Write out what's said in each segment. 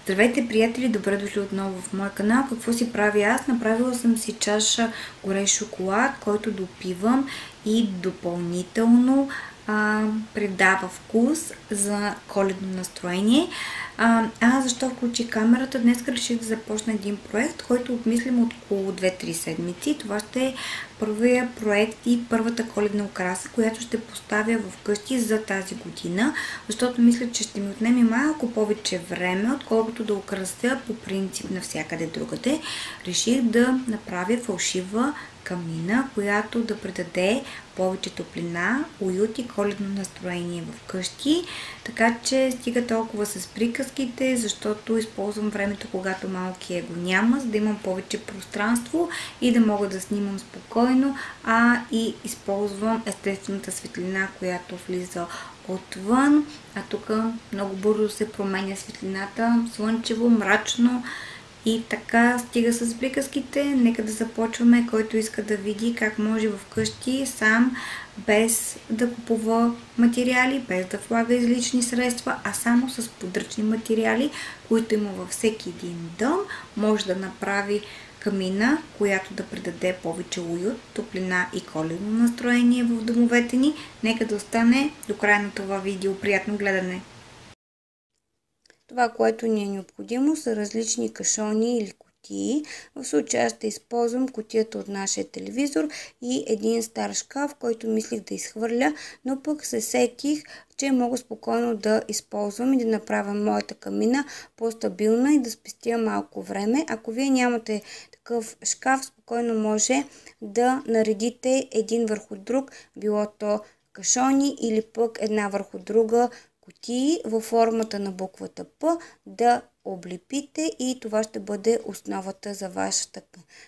Здравейте, приятели! Добре дошли отново в моя канал. Какво си правя аз? Направила съм си чаша горещ шоколад, който допивам и допълнително придава вкус за коледно настроение. Защо включи камерата? Днес реших да започна един проект, който обмислям от около 2-3 седмици. Това ще е първия проект и първата коледна украса, която ще поставя в къщи за тази година, защото мисля, че ще ми отнеме малко повече време, отколкото да украся по принцип навсякъде другаде. Реших да направя фалшива камина, която да придаде повече топлина, уют и коледно настроение в къщи. Така че стига толкова с приказките, защото използвам времето, когато малкия го няма, за да имам повече пространство и да мога да снимам спокойно, и използвам естествената светлина, която влиза отвън. Тук много бързо се променя светлината, слънчево, мрачно. И така стига с приказките. Нека да започваме. Който иска да види как може вкъщи сам, без да купува материали, без да влага излишни средства, а само с подръчни материали, които има във всеки един дом, може да направи камина, която да придаде повече уют, топлина и коледно настроение в домовете ни. Нека да остане до края на това видео. Приятно гледане! Това, което ни е необходимо, са различни кашони или кутии. В случая ще използвам кутията от нашия телевизор и един стар шкаф, който мислих да изхвърля, но пък се сетих, че мога спокойно да използвам и да направя моята камина по-стабилна и да спестя малко време. Ако вие нямате такъв шкаф, спокойно може да наредите един върху друг, било то кашони или пък една върху друга кутии във формата на буквата П, да облепите и това ще бъде основата за вашата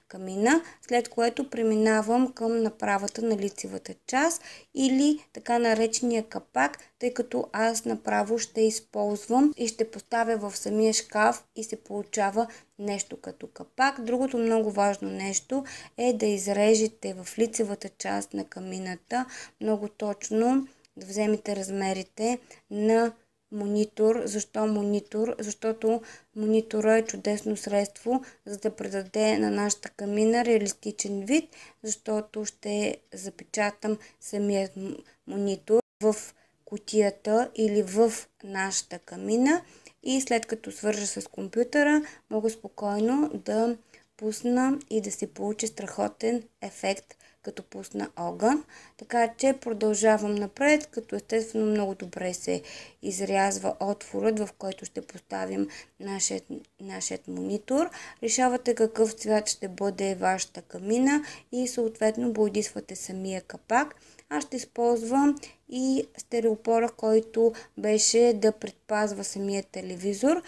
камина, след което преминавам към направата на лицевата част или така наречения капак, тъй като аз направо ще използвам и ще поставя в самия шкаф и се получава нещо като капак. Другото много важно нещо е да изрежете в лицевата част на камината много точно, да вземете размерите на монитор. Защо монитор? Защото монитора е чудесно средство, за да придаде на нашата камина реалистичен вид, защото ще запечатам самият монитор в кутията или в нашата камина и след като свържа с компютъра, мога спокойно да пусна и да се получи страхотен ефект, като пусна огън. Така че продължавам напред, като естествено много добре се изрязва отворът, в който ще поставим нашият монитор. Решавате какъв цвят ще бъде вашата камина и съответно бойдисвате самия капак. Аз ще използвам и стереопора, който беше да предпазва самия телевизор,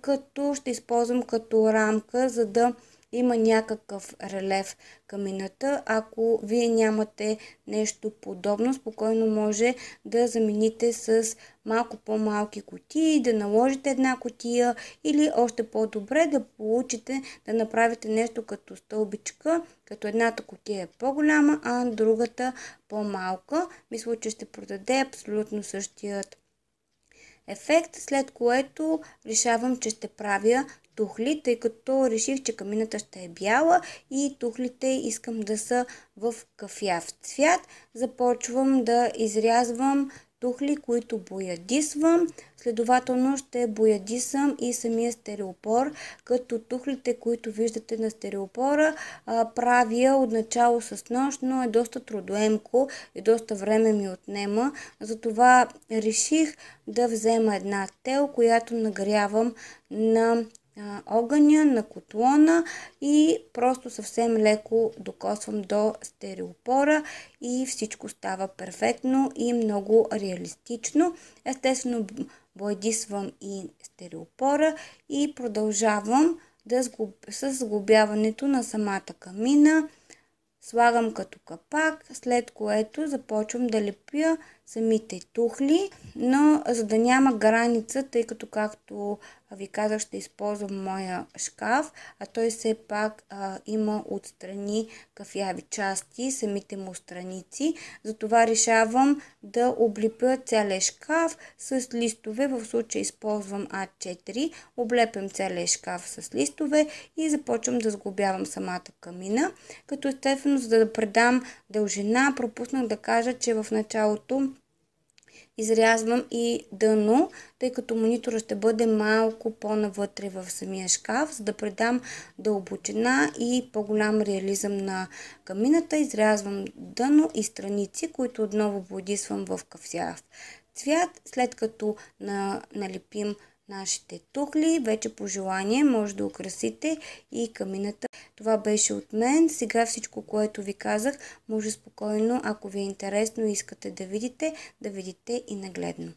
като ще използвам като рамка, за да има някакъв релеф камината. Ако вие нямате нещо подобно, спокойно може да замените с малко по-малки кутии, да наложите една кутия или още по-добре да получите, да направите нещо като стълбичка, като едната кутия е по-голяма, а другата по-малка. Мисля, че ще продаде абсолютно същият ефект, след което решавам, че ще правя тухли, тъй като реших, че камината ще е бяла и тухлите искам да са в кафяв цвят. Започвам да изрязвам тухли, които боядисвам. Следователно ще боядисам и самия стереопор, като тухлите, които виждате на стереопора, правя отначало с нож, но е доста трудоемко и доста време ми отнема. Затова реших да взема една тел, която нагрявам на огъня, на котлона и просто съвсем леко докосвам до стереопора и всичко става перфектно и много реалистично. Естествено боядисвам и стереопора и продължавам с сглобяването на самата камина. Слагам като капак, след което започвам да лепя самите тухли, но за да няма граница, тъй като както ви казах, ще използвам моя шкаф, а той все пак има отстрани кафяви части, самите му страници. Затова решавам да облепя целия шкаф с листове. В случая използвам А4. Облепям целия шкаф с листове и започвам да сглобявам самата камина. Като естествено, за да предам дължина, пропуснах да кажа, че в началото изрязвам и дъно, тъй като монитора ще бъде малко по-навътре в самия шкаф, за да предам дълбочина и по-голям реализъм на камината. Изрязвам дъно и страници, които отново бодисвам в кафяв цвят. След като налепим нашите тухли, вече по желание може да украсите и камината. Това беше от мен. Сега всичко, което ви казах, може спокойно, ако ви е интересно и искате да видите и нагледно.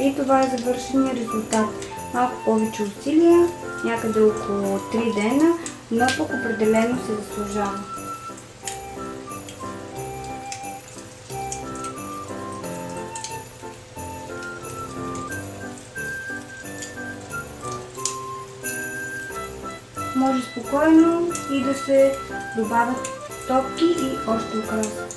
И това е завършения резултат. Малко повече усилия, някъде около 3 дена, но пък определено се заслужава. Може спокойно и да се добавят топки и още украса.